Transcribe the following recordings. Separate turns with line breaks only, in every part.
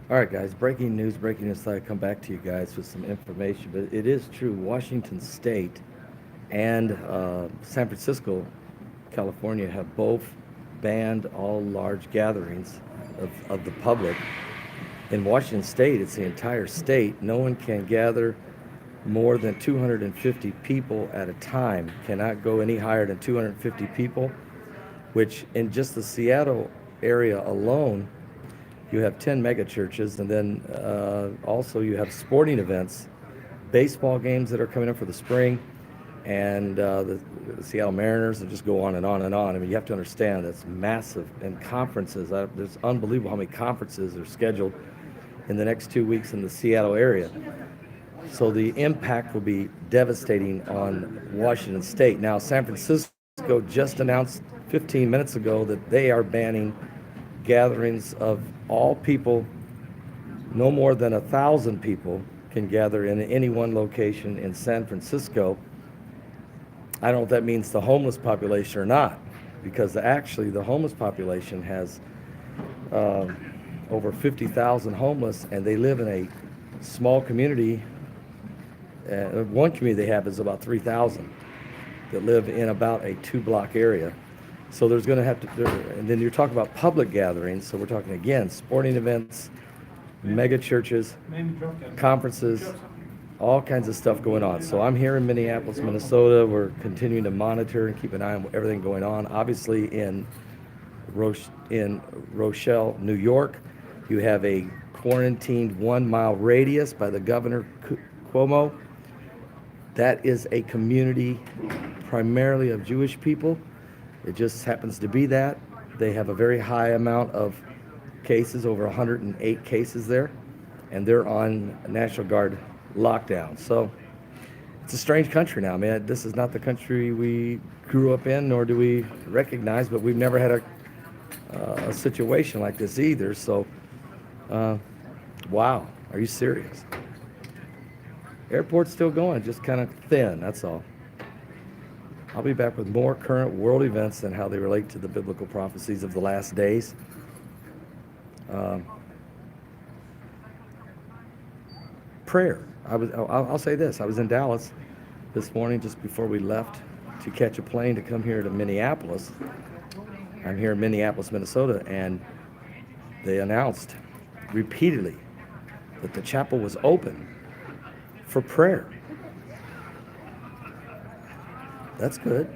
All right, guys, breaking news, breaking news. I come back to you guys with some information, but it is true. Washington State and San Francisco, California, have both banned all large gatherings of the public. In Washington State, it's the entire state. No one can gather more than 250 people at a time, cannot go any higher than 250 people, which in just the Seattle area alone, you have 10 mega churches, and then also you have sporting events, baseball games that are coming up for the spring, and the Seattle Mariners, and just go on and on and on. I mean, you have to understand that's massive. And conferences, there's unbelievable how many conferences are scheduled in the next 2 weeks in the Seattle area. So the impact will be devastating on Washington State. Now, San Francisco just announced 15 minutes ago that they are banning gatherings of all people. No more than 1,000 people can gather in any one location in San Francisco. I don't know if that means the homeless population or not, because actually the homeless population has over 50,000 homeless, and they live in a small community. One community they have is about 3,000 that live in about a 2-block area. So there's going to have to, and then you're talking about public gatherings. So we're talking again, sporting events, mega churches, conferences, all kinds of stuff going on. So I'm here in Minneapolis, Minnesota. We're continuing to monitor and keep an eye on everything going on. Obviously in Rochelle, New York, you have a quarantined 1-mile radius by the Governor Cuomo. That is a community primarily of Jewish people. It just happens to be that. They have a very high amount of cases, over 108 cases there, and they're on National Guard lockdown. So it's a strange country now, man. This is not the country we grew up in, nor do we recognize, but we've never had a situation like this either. So, wow, are you serious? Airport's still going, just kind of thin, that's all. I'll be back with more current world events and how they relate to the biblical prophecies of the last days. Prayer. I'll say this. I was in Dallas this morning just before we left to catch a plane to come here to Minneapolis. I'm here in Minneapolis, Minnesota, and they announced repeatedly that the chapel was open for prayer. That's good.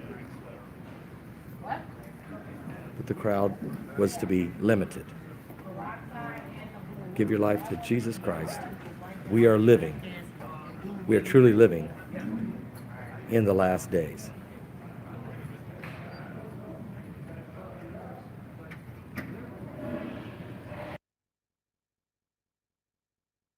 But the crowd was to be limited. Give your life to Jesus Christ. We are truly living in the last days.